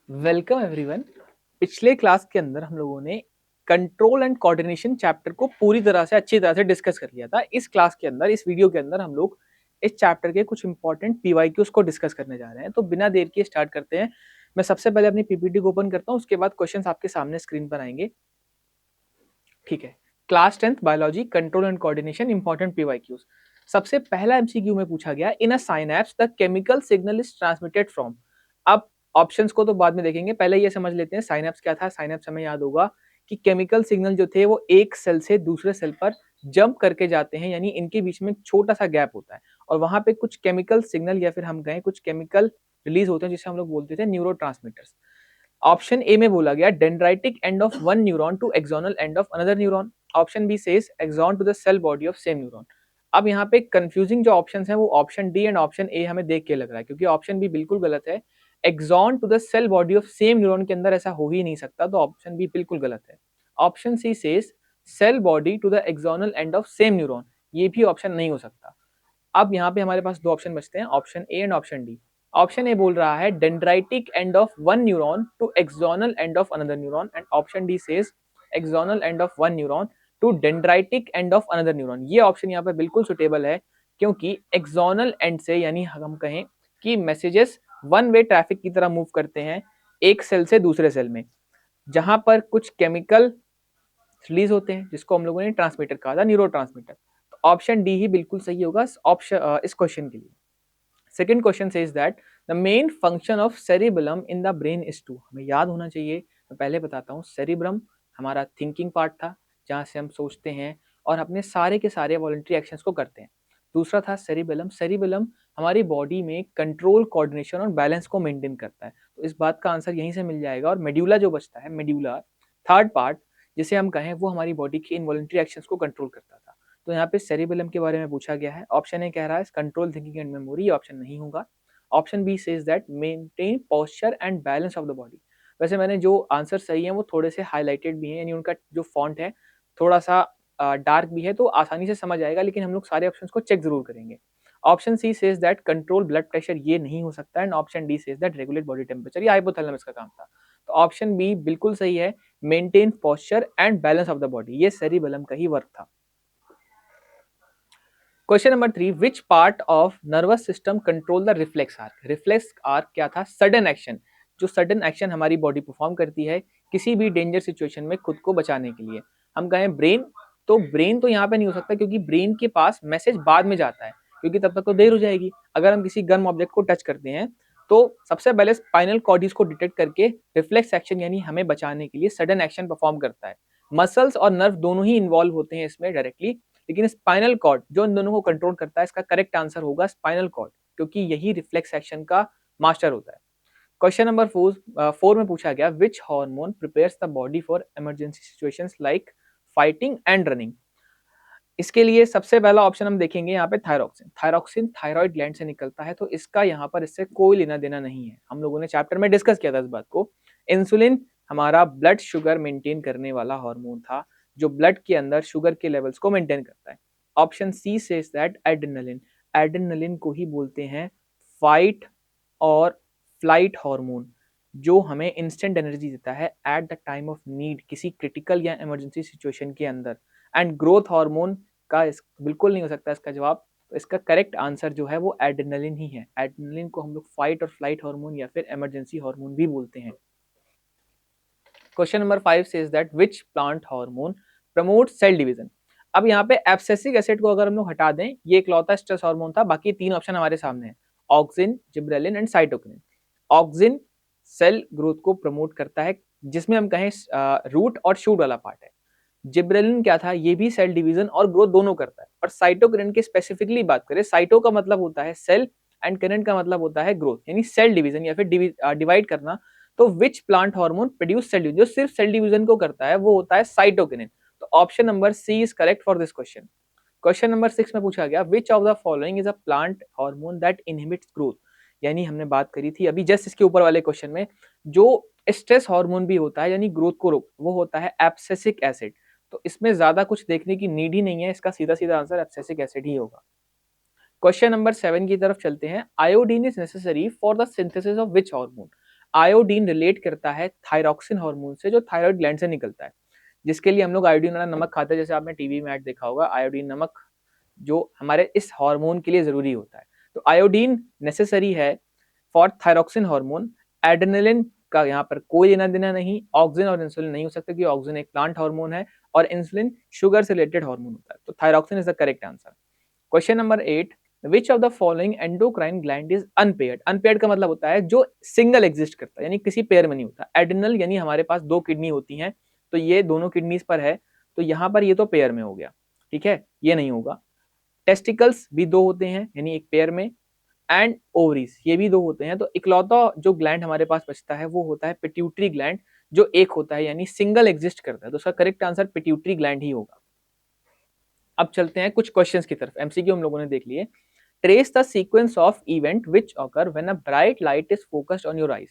Welcome everyone. पिछले class के अंदर हम लोगों ने कंट्रोल एंड कोऑर्डिनेशन चैप्टर को पूरी तरह से अच्छी तरह से डिस्कस कर लिया था। इस क्लास के अंदर, इस वीडियो के अंदर हम लोग इस चैप्टर के कुछ इंपॉर्टेंट पीवाईक्यूज को डिस्कस करने जा रहे हैं। तो बिना देर किए स्टार्ट करते हैं। मैं सबसे पहले अपनी पीपीटी को ओपन करता हूँ, उसके बाद क्वेश्चंस आपके सामने स्क्रीन पर आएंगे। ठीक है। Class 10th biology control and coordination important PYQs. सबसे पहला एमसीक्यू में पूछा गया, in a synapse the chemical signal is transmitted from. अब ऑप्शंस को तो बाद में देखेंगे, पहले ये समझ लेते हैं साइनैप्स क्या था। साइनैप्स हमें याद होगा कि केमिकल सिग्नल जो थे वो एक सेल से दूसरे सेल पर जंप करके जाते हैं, यानी इनके बीच में छोटा सा गैप होता है और वहां पे कुछ केमिकल सिग्नल या फिर हम कहें कुछ केमिकल रिलीज होते हैं जिसे हम लोग बोलते थे न्यूरोट्रांसमीटर्स। ऑप्शन ए में बोला गया dendritic end of one neuron to axonal end of another neuron. Option B says axon to the cell body of same neuron. अब यहाँ पे कंफ्यूजिंग जो ऑप्शन है वो option D and option A हमें देख के लग रहा है, क्योंकि ऑप्शन बी बिल्कुल गलत है। Axon to the cell body of same neuron के अंदर ऐसा हो ही नहीं सकता, तो ऑप्शन बी बिल्कुल गलत है। Option C says cell body to the axonal end of same neuron, ये भी ऑप्शन नहीं हो सकता। अब यहाँ पे हमारे पास दो ऑप्शन बचते हैं, option A and option D. Option A बोल रहा है dendritic end of one neuron to axonal end of another neuron, and option D says axonal end of one neuron to dendritic end of another neuron. ये option यहाँ पे बिल्कुल suitable है, क्योंकि axonal and से यानी हम कहें कि मैसेजेस वन वे ट्रैफिक की तरह मूव करते हैं एक सेल से दूसरे सेल में, जहां पर कुछ केमिकल रिलीज होते हैं जिसको हम लोगों ने ट्रांसमीटर कहा था, न्यूरो ट्रांसमीटर। तो ऑप्शन डी ही बिल्कुल सही होगा ऑप्शन इस क्वेश्चन के लिए। Second question says that the main function of cerebellum in the brain is to. हमें याद होना चाहिए, मैं पहले बताता हूँ। सेरिब्रम हमारा थिंकिंग पार्ट था, जहाँ से हम सोचते हैं और अपने सारे के सारे वॉलंटरी एक्शंस को करते हैं। दूसरा था सेरिबेलम। सेरिबेलम हमारी बॉडी में कंट्रोल, कोऑर्डिनेशन और बैलेंस को मेंटेन करता है, तो इस बात का आंसर यहीं से मिल जाएगा। और मेड्यूला जो बचता है, मेड्यूला थर्ड पार्ट जिसे हम कहें, वो हमारी बॉडी के इनवॉलंटरी एक्शंस को कंट्रोल करता था। तो यहाँ पे सेरिबेलम के बारे में पूछा गया है। ऑप्शन ए कह रहा है control thinking and memory, option नहीं होगा। Option B says that maintain posture and balance of the body. वैसे मैंने जो आंसर सही है वो थोड़े से हाईलाइटेड भी हैं, यानी उनका जो फॉन्ट है थोड़ा सा डार्क भी है, तो आसानी से समझ आएगा, लेकिन हम लोग सारे ऑप्शंस को चेक जरूर करेंगे। Option C says that control blood pressure, ये नहीं हो सकता, and option D says that regulate body temperature, ये हाइपोथैलेमस का काम था। तो ऑप्शन बी बिल्कुल सही है, maintain posture and balance of the body, ये सेरिबेलम का ही वर्क था। Question number 3, which part of nervous system control the reflex arc. Reflex arc क्या था? सडन एक्शन, जो सडन एक्शन हमारी बॉडी परफॉर्म करती है किसी भी डेंजर सिचुएशन में खुद को बचाने के लिए। हम कहें ब्रेन, तो ब्रेन तो यहाँ पे नहीं हो सकता, क्योंकि ब्रेन के पास मैसेज बाद में जाता है, क्योंकि तब तक तो देर हो जाएगी। अगर हम किसी गर्म ऑब्जेक्ट को टच करते हैं तो सबसे पहले स्पाइनल कॉर्ड इसको डिटेक्ट करके रिफ्लेक्स एक्शन यानी हमें बचाने के लिए सडन एक्शन परफॉर्म करता है। मसल्स और नर्व दोनों ही इन्वॉल्व होते हैं इसमें डायरेक्टली, लेकिन स्पाइनल कॉर्ड जो इन दोनों को कंट्रोल करता है, इसका करेक्ट आंसर होगा स्पाइनल कॉर्ड, क्योंकि यही रिफ्लेक्स एक्शन का मास्टर होता है। क्वेश्चन नंबर 4 में पूछा गया, which hormone prepares the body for emergency situations like fighting and running. इसके लिए सबसे पहला ऑप्शन हम देखेंगे यहाँ पे थायरॉक्सिन। थायरॉक्सिन थायराइड ग्लैंड से निकलता है, तो इसका यहाँ पर इससे कोई लेना देना नहीं है। हम लोगों ने चैप्टर में डिस्कस किया था इस बात को। इंसुलिन हमारा ब्लड शुगर मेंटेन करने वाला हार्मोन था, जो ब्लड के अंदर शुगर के लेवल्स को मेंटेन करता है। Option C says that adrenaline. Adrenaline को ही बोलते हैं फाइट और फ्लाइट हार्मोन, जो हमें इंस्टेंट एनर्जी देता है at the time of need, किसी क्रिटिकल या इमरजेंसी सिचुएशन के अंदर। एंड ग्रोथ हार्मोन का बिल्कुल नहीं हो सकता इसका जवाब। तो इसका करेक्ट आंसर जो है वो एड्रेनलिन ही है। एड्रेनलिन को हम लोग फाइट और फ्लाइट हार्मोन या फिर इमरजेंसी हार्मोन भी बोलते हैं। Question number 5 says that which plant hormone promote cell division. अब यहाँ पे एब्सेसिक एसिड को अगर हम लोग हटा दें, ये इकलौता स्ट्रेस हार्मोन था, बाकी तीन ऑप्शन हमारे सामने हैं, auxin, gibberellin and cytokinin. Auxin cell growth को प्रमोट करता है, जिसमें हम कहें रूट और शूट वाला पार्ट है। जिब्रेलिन क्या था? ये भी सेल डिवीजन और ग्रोथ दोनों करता है। और साइटोकिनिन की स्पेसिफिकली बात करें, साइटो का मतलब होता है सेल एंड किनिन का मतलब होता है ग्रोथ, यानी सेल डिवीजन या फिर डिवाइड करना। तो which plant hormone produce cell division, जो सिर्फ सेल डिवीजन को करता है वो होता है साइटोकिनिन। तो option number C is correct for this question. Question number 6 में पूछा गया, which of the following is a plant hormone that inhibits growth. यानी हमने बात करी थी अभी जस्ट इसके ऊपर वाले क्वेश्चन में, जो स्ट्रेस हार्मोन भी होता है यानी ग्रोथ को रोक, वो होता है एब्सेसिक एसिड। तो इसमें ज्यादा कुछ देखने की नीड ही नहीं है, इसका सीधा सीधा आंसर एब्सेसिक एसिड ही होगा। क्वेश्चन नंबर 7 की तरफ चलते हैं, iodine is necessary for the synthesis of which hormone. Iodine relate करता है थायरॉक्सिन हार्मोन से जो थायराइड ग्लैंड से निकलता है, जिसके लिए हम लोग आयोडीन वाला नमक खाते हैं। जैसे आपने टीवी में ऐड देखा होगा, आयोडीन नमक जो हमारे इस हार्मोन के लिए जरूरी होता है। तो आयोडीन नेसेसरी है फॉर थायरॉक्सिन हार्मोन। एड्रेनलिन का यहाँ पर कोई लेना देना नहीं, ऑक्सिन और इंसुलिन नहीं हो सकता क्योंकि ऑक्सिन एक प्लांट हार्मोन है और इंसुलिन शुगर से रिलेटेड हार्मोन होता है। तो thyroxine is the correct answer. Question number 8, which of the following endocrine gland is unpaired. Unpaired का मतलब होता है जो सिंगल एग्जिस्ट करता है, यानी किसी पेयर में नहीं होता। एड्रिनल यानी हमारे पास 2 किडनी होती हैं, तो ये दोनों किडनीज पर है, तो यहाँ पर ये तो पेयर में हो गया, ठीक है, ये नहीं होगा। टेस्टिकल्स भी 2 होते हैं यानी एक पेयर में, एंड ओवरीज ये भी 2 होते हैं। तो इकलौता जो ग्लैंड हमारे पास बचता है वो होता है पिट्यूटरी ग्लैंड, जो एक होता है यानी सिंगल एग्जिस्ट करता है। तो उसका करेक्ट आंसर पिट्यूटरी ग्लैंड ही होगा। अब चलते हैं कुछ क्वेश्चंस की तरफ। एमसीक्यू हम लोगों ने देख लिए। Trace the sequence of event which occur when a bright light is focused on your eyes.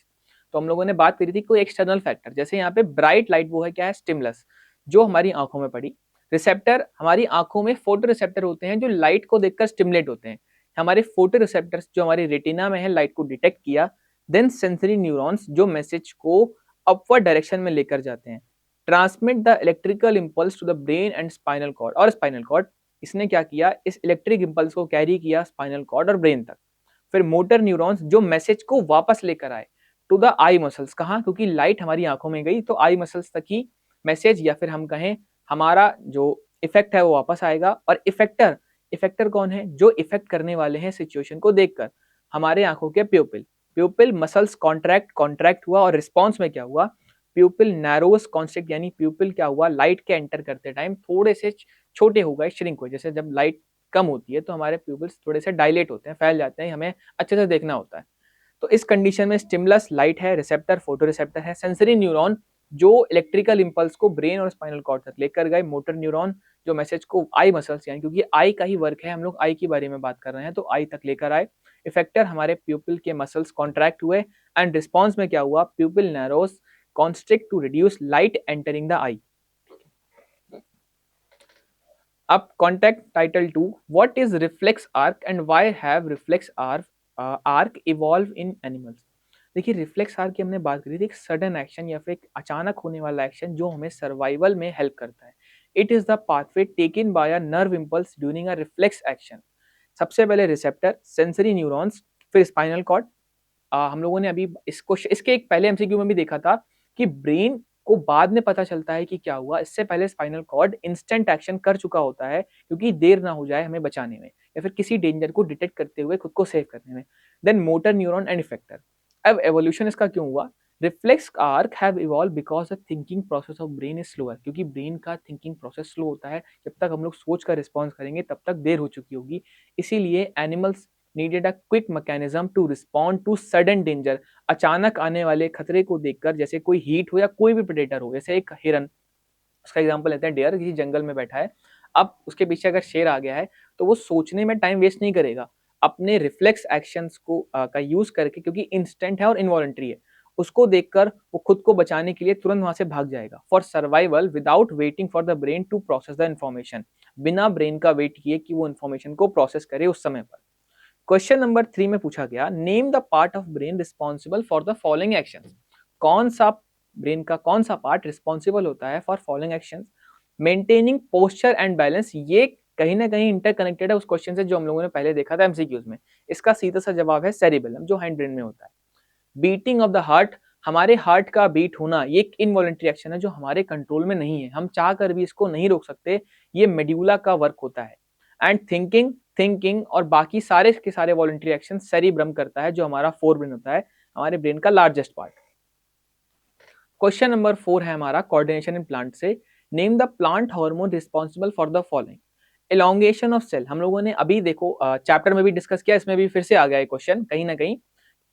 तो हम लोगों ने बात करी थी कोई एक्सटर्नल फैक्टर, जैसे यहाँ पे ब्राइट लाइट वो है क्या है, स्टिमुलस, जो हमारी आंखों में पड़ी। रिसेप्टर, हमारी आंखों में फोटो रिसेप्टर होते हैं जो लाइट को देखकर स्टिमुलेट होते हैं। हमारे फोटो रिसेप्टर्स जो हमारी रेटिना में है लाइट को डिटेक्ट किया। देन सेंसरी न्यूरॉन्स जो मैसेज को अपवर्ड डायरेक्शन में लेकर जाते हैं। Transmit the electrical impulse to the brain and spinal cord, और स्पाइनल कॉर्ड, इसने क्या किया, इस इलेक्ट्रिक इंपल्स को कैरी किया स्पाइनल कॉर्ड और ब्रेन तक। फिर मोटर न्यूरॉन्स जो मैसेज को वापस लेकर आए टू द आई मसल्स, कहाँ, क्योंकि लाइट हमारी आंखों में गई तो आई मसल्स तक ही मैसेज या फिर हम कहें हमारा जो इफेक्ट है वो वापस आएगा। और इफेक्टर, इफेक्टर कौन है, जो इफेक्ट करने वाले हैं सिचुएशन को देखकर, हमारे आंखों के प्यूपिल। प्यूपिल मसल्स कॉन्ट्रैक्ट हुआ और रिस्पॉन्स में क्या हुआ, प्यूपिल नैरोस कॉन्स्ट्रिक्ट, यानी प्यूपिल क्या हुआ, लाइट के एंटर करते टाइम थोड़े से छोटे हो गए, श्रिंक हुए। जैसे जब लाइट कम होती है तो हमारे प्यूपिल्स थोड़े से डायलेट होते हैं, फैल जाते हैं, हमें अच्छे से देखना होता है। तो इस कंडीशन में स्टिमुलस लाइट है, रिसेप्टर फोटो रिसेप्टर है, सेंसरी न्यूरॉन जो इलेक्ट्रिकल इंपल्स को ब्रेन और स्पाइनल कॉर्ड तक लेकर गए, मोटर न्यूरॉन जो मैसेज को आई मसल्स, यानी क्योंकि आई का ही वर्क है, हम लोग आई के बारे में बात कर रहे हैं, तो आई तक लेकर आए। इफेक्टर हमारे प्यूपिल के मसल्स कॉन्ट्रैक्ट हुए एंड रिस्पॉन्स में क्या हुआ, pupil narrows constrict to reduce light entering the eye. अब contact title 2, what is reflex arc and why have reflex arc evolve in animals. देखिए रिफ्लेक्स आर्क की हमने बात करी थी, एक सडन एक्शन या फिर एक अचानक होने वाला एक्शन जो हमें सर्वाइवल में हेल्प करता है। It is the pathway taken by a nerve impulse during a reflex action. सबसे पहले रिसेप्टर, सेंसरी न्यूरॉन्स, फिर स्पाइनल कॉर्ड। हम लोगों ने अभी इसको इसके एक पहले एमसीक्यू में भी देखा था कि ब्रेन को बाद में पता चलता है कि क्या हुआ, इससे पहले स्पाइनल कॉर्ड इंस्टेंट एक्शन कर चुका होता है क्योंकि देर ना हो जाए हमें बचाने में या फिर किसी डेंजर को डिटेक्ट करते हुए खुद को सेव करने में। Then motor neuron and effector. अब एवोल्यूशन इसका क्यों हुआ, reflex arc have evolve because the thinking process of brain is slower, क्योंकि ब्रेन का थिंकिंग प्रोसेस स्लो होता है, जब तक हम लोग सोच कर रिस्पॉन्स करेंगे तब तक देर हो चुकी होगी। इसीलिए animals needed a quick mechanism to respond to sudden danger। अचानक आने वाले खतरे को देखकर, जैसे कोई हीट हो या कोई भी प्रेडेटर हो, जैसे एक हिरन, उसका एग्जांपल लेते हैं, डेयर किसी जंगल में बैठा है, अब उसके पीछे अगर शेर आ गया है तो वो सोचने में टाइम वेस्ट नहीं करेगा, अपने रिफ्लेक्स एक्शंस को का यूज करके, क्योंकि इंस्टेंट है और इनवॉलंटरी है, उसको देखकर वो खुद को बचाने के लिए तुरंत वहां से भाग जाएगा। For survival without waiting for the brain to process the information, बिना ब्रेन का वेट किए कि वो इन्फॉर्मेशन को प्रोसेस करे उस समय पर। क्वेश्चन नंबर 3 में पूछा गया, name the part of brain responsible for the following actions. कौन सा ब्रेन का कौन सा पार्ट रिस्पॉन्सिबल होता है for following actions. Maintaining posture and balance, ये कहीं ना कहीं इंटरकनेक्टेड है उस क्वेश्चन से जो हम लोगों ने पहले देखा था एमसीक्यूज में। इसका सीधा सा जवाब है सेरिबेलम, जो हैंड ब्रेन में होता है। बीटिंग ऑफ द हार्ट, हमारे हार्ट का बीट होना ये एक इनवॉलंटरी एक्शन है जो हमारे कंट्रोल में नहीं है, हम चाह कर भी इसको नहीं रोक सकते, ये मेड्यूला का वर्क होता है। एंड थिंकिंग, थिंकिंग और बाकी सारे के सारे वॉलंटरी एक्शन सेरिब्रम करता है, जो हमारा फोर ब्रेन होता है, हमारे ब्रेन का लार्जेस्ट पार्ट। क्वेश्चन नंबर 4 है हमारा कोऑर्डिनेशन इन प्लांट से, name the plant hormone responsible for the following. Elongation of cell, हम लोगों ने अभी देखो चैप्टर में भी डिस्कस किया, इसमें भी फिर से आ गया क्वेश्चन, कहीं ना कहीं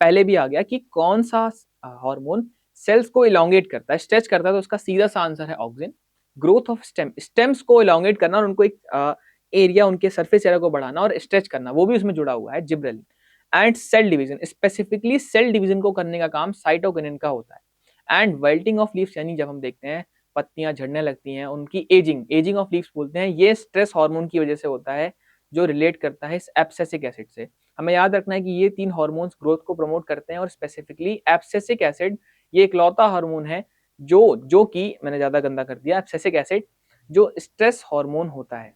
पहले भी आ गया कि कौन सा हार्मोन सेल्स को इलोंगेट करता है, स्ट्रेच करता है, तो उसका सीधा सा आंसर है auxin. Growth of stem, stems को इलोंगेट करना और उनको एक एरिया, उनके सरफेस एरिया को बढ़ाना और स्ट्रेच करना, वो भी उसमें जुड़ा हुआ है, gibberellin. And cell division, specifically cell division को करने का काम साइटोकिनिन का होता है। एंड वेल्टिंग ऑफ लीव्स, यानी जब हम देखते हैं पत्तियां झड़ने लगती हैं, उनकी एजिंग, एजिंग ऑफ लीव्स बोलते हैं, ये स्ट्रेस हार्मोन की वजह से होता है जो रिलेट करता है इस एब्सिसिक एसिड से। हमें याद रखना है कि ये 3 हार्मोन्स ग्रोथ को प्रमोट करते हैं और स्पेसिफिकली एब्सिसिक एसिड ये इकलौता हार्मोन है जो कि मैंने ज़्यादा गंदा कर दिया, एब्सिसिक एसिड जो स्ट्रेस हार्मोन होता है।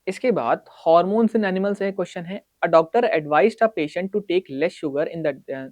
इसके बाद हार्मोन्स इन एनिमल्स है क्वेश्चन है, a doctor advised a patient to take less sugar in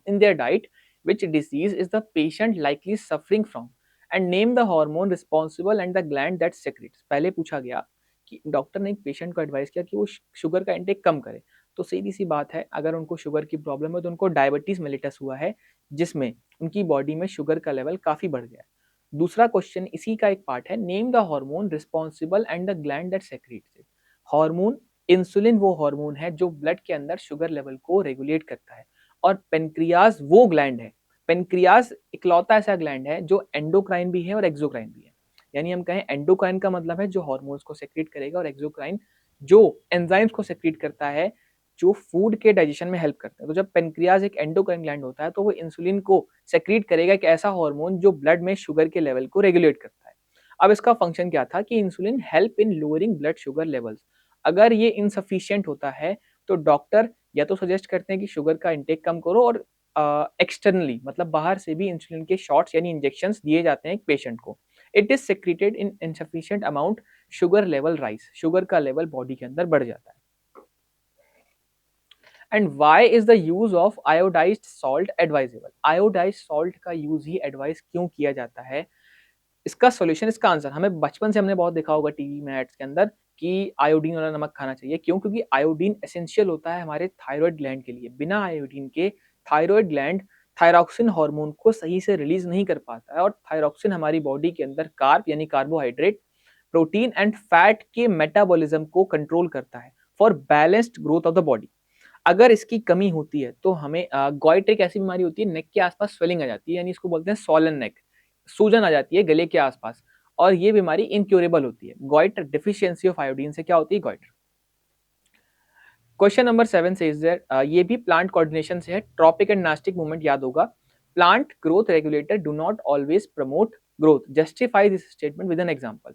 their diet, which disease is the patient likely suffering from, and name the hormone responsible and the gland that secretes. पहले पूछा गया कि doctor ने एक patient को advice किया कि वो शुगर का इंटेक कम करे, तो सीधी सी बात है, अगर उनको शुगर की प्रॉब्लम है तो उनको डायबिटीज मेलिटस हुआ है, जिसमें उनकी बॉडी में शुगर का लेवल काफी बढ़ गया है। दूसरा क्वेश्चन इसी का एक पार्ट है, name the hormone responsible and the gland that secrets. Hormone, insulin वो हार्मोन है जो ब्लड के अंदर शुगर लेवल को रेगुलेट करता है, और पेनक्रियाज वो ग्लैंड है, पेनक्रियाज इकलौता ऐसा ग्लैंड है जो एंडोक्राइन भी है और एक्सोक्राइन भी है। यानी हम कहें एंडोक्राइन का मतलब है जो हार्मोन्स को सेक्रेट करेगा, और एक्सोक्राइन जो एंजाइम्स को सेक्रेट करता है जो फूड के डाइजेशन में हेल्प करता है। तो जब पेनक्रियाज एक एंडोक्राइन ग्लैंड होता है तो वो इंसुलिन को सेक्रेट करेगा, एक ऐसा हार्मोन जो ब्लड में शुगर के लेवल को रेगुलेट करता है। अब इसका फंक्शन क्या था कि insulin help in lowering blood sugar levels. अगर ये इनसफिशिएंट होता है तो डॉक्टर या तो सजेस्ट करते हैं कि शुगर का इंटेक कम करो, और एक्सटर्नली मतलब बाहर से भी इंसुलिन के शॉट्स यानी इंजेक्शंस दिए जाते हैं एक पेशेंट को। It is secreted in insufficient amount, sugar level rise, sugar का लेवल बॉडी के अंदर बढ़ जाता है। And why is the use of iodized salt advisable, iodized salt का यूज ही एडवाइस क्यों किया जाता है? इसका सॉल्यूशन, इसका आंसर हमें बचपन से हमने बहुत देखा होगा टीवी में एड्स के अंदर कि आयोडीन वाला नमक खाना चाहिए। क्यों? क्योंकि आयोडीन एसेंशियल होता है हमारे थायराइड ग्लैंड के लिए। बिना आयोडीन के थायराइड ग्लैंड थायरॉक्सिन हार्मोन को सही से रिलीज नहीं कर पाता है, और थायरॉक्सिन हमारी बॉडी के अंदर कार्ब यानी कार्बोहाइड्रेट, प्रोटीन एंड फैट के मेटाबॉलिज्म को कंट्रोल करता है for balanced growth of the body. अगर इसकी कमी होती है तो हमें गॉइटर एक ऐसी बीमारी होती है, नेक के आसपास स्वेलिंग आ जाती है, यानी इसको बोलते हैं सॉलन नेक, सूजन आ जाती है गले के आसपास, और ये बीमारी इनक्योरेबल होती है। गॉइटर डिफिशियंसी ऑफ आयोडीन से क्या होती है? गॉइटर। क्वेश्चन नंबर 7 से इज देयर, ये भी प्लांट कोऑर्डिनेशन से है, ट्रॉपिक एंड नास्टिक मूवमेंट याद होगा। Plant growth regulator do not always promote growth, justify this statement with an example.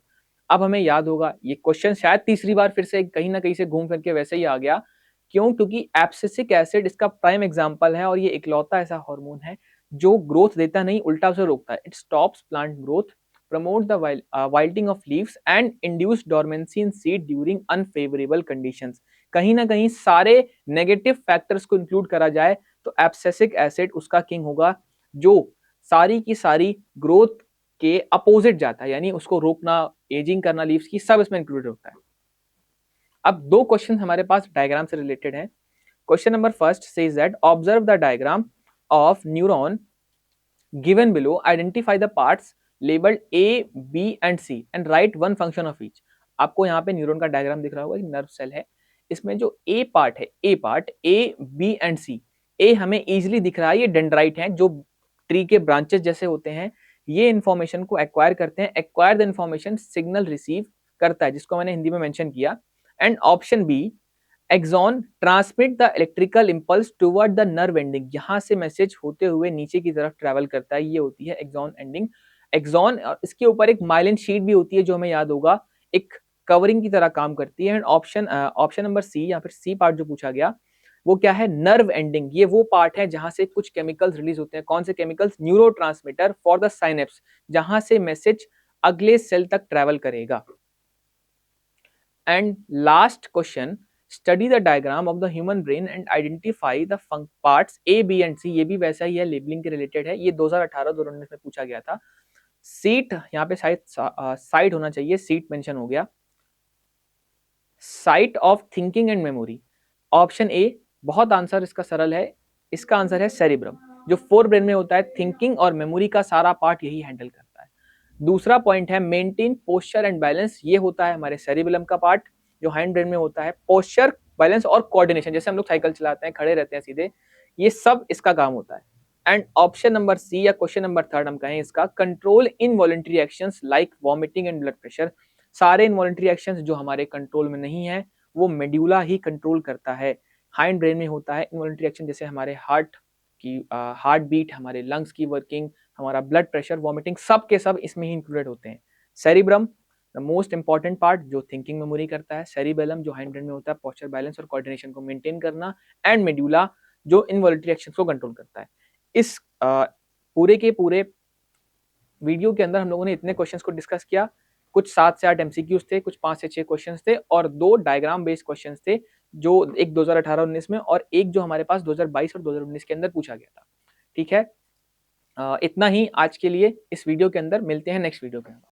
अब हमें याद होगा ये क्वेश्चन शायद तीसरी बार फिर से कहीं ना कहीं से घूम फिर के वैसे ही आ गया। क्यों? क्योंकि एब्सिसिक एसिड इसका प्राइम एग्जांपल है, और ये इकलौता ऐसा हार्मोन है जो ग्रोथ देता नहीं, उल्टा उसे रोकता है। It stops plant growth, promote the wilting of leaves and induce dormancy in seed during unfavorable conditions। कहीं ना कहीं सारे नेगेटिव फैक्टर्स को इंक्लूड करा जाए तो एब्सिसिक एसिड उसका किंग होगा, जो सारी की सारी ग्रोथ के अपोजिट जाता है, यानी उसको रोकना, एजिंग करना लीव्स की, सब इसमें इंक्लूडेड होता है। अब दो क्वेश्चन हमारे पास डायग्राम से रिलेटेड हैं। Question number first says that observe the diagram of neuron given below, identify the parts labeled A, B and C and write one function of each। आपको यहाँ पे न्यूरॉन का डायग्राम दिख रहा होगा, नर्व सेल है, इसमें जो A पार्ट है, A part A, B and C। A हमें इजीली दिख रहा है, ये डेंड्राइट हैं जो ट्री के ब्रांचेस जैसे होते हैं, ये इन्फॉर्मेशन को एक्वायर करते हैं। Acquire the information signal receive करता है, जिसको मैंने हिंदी में मेंशन किया। And option B, axon transmit the electrical impulse toward the nerve ending, यहां से मैसेज होते हुए नीचे की तरफ ट्रेवल करता है, ये होती है एक्सॉन एंडिंग। एक्सॉन, इसके ऊपर एक माइलिन शीट भी होती है जो हमें याद होगा, एक कवरिंग की तरह काम करती है। एंड ऑप्शन नंबर सी या फिर सी पार्ट जो पूछा गया वो क्या है? Nerve ending. ये वो पार्ट है जहां से कुछ केमिकल्स रिलीज होते हैं। कौन से chemicals? Neurotransmitter for the synapse, जहां से मैसेज अगले सेल तक ट्रेवल करेगा। And last question, study the diagram of the human brain and identify the parts A, B and C. ये भी वैसा ही है, लेबलिंग के रिलेटेड है, ये 2018-2019 में पूछा गया था। सीट यहाँ पे शायद साइट होना चाहिए, सीट मेंशन हो गया। Site of thinking and memory, option A. बहुत आंसर इसका सरल है, इसका आंसर है सेरिब्रम, जो फोर ब्रेन में होता है। थिंकिंग और मेमोरी का सारा पार्ट यही हैंडल करता है। दूसरा पॉइंट है मेंटेन पोस्चर एंड बैलेंस, ये होता है हमारे सेरिबेलम का पार्ट जो हैंड ब्रेन में होता है। पोस्चर, बैलेंस और कोऑर्डिनेशन, जैसे हम लोग साइकिल चलाते हैं, खड़े रहते हैं सीधे, ये सब इसका काम होता है। एंड ऑप्शन नंबर सी या क्वेश्चन नंबर थर्ड हम कहें इसका, control involuntary actions like vomiting and blood pressure. सारे इनवॉलंटरी एक्शंस जो हमारे कंट्रोल में नहीं है वो मेड्यूला ही कंट्रोल करता है। हाइंड ब्रेन में होता है इनवॉलंटरी एक्शन, जैसे हमारे हार्ट की हार्ट बीट, हमारे लंग्स की वर्किंग, हमारा ब्लड प्रेशर, वॉमिटिंग, सब के सब इसमें ही इंक्लूडेड होते हैं। Cerebrum the most important part जो थिंकिंग मेमोरी करता है, सेरिबेलम जो हाइंड ब्रेन में होता है पोस्चर बैलेंस और कोऑर्डिनेशन को मेंटेन करना, एंड मेडुला जो इनवॉलंटरी एक्शंस को कंट्रोल करता है। इस पूरे के पूरे वीडियो के अंदर हम लोगों ने इतने क्वेश्चंस को डिस्कस किया। कुछ 7 से 8 एमसीक्यूज थे, कुछ 5 से 6 क्वेश्चंस थे और 2 डायग्राम बेस्ड क्वेश्चंस थे, जो एक 2018-19 में और एक जो हमारे पास 2022 और 2019 के अंदर पूछा गया था। ठीक है, इतना ही आज के लिए इस वीडियो के अंदर। मिलते हैं नेक्स्ट वीडियो के अंदर।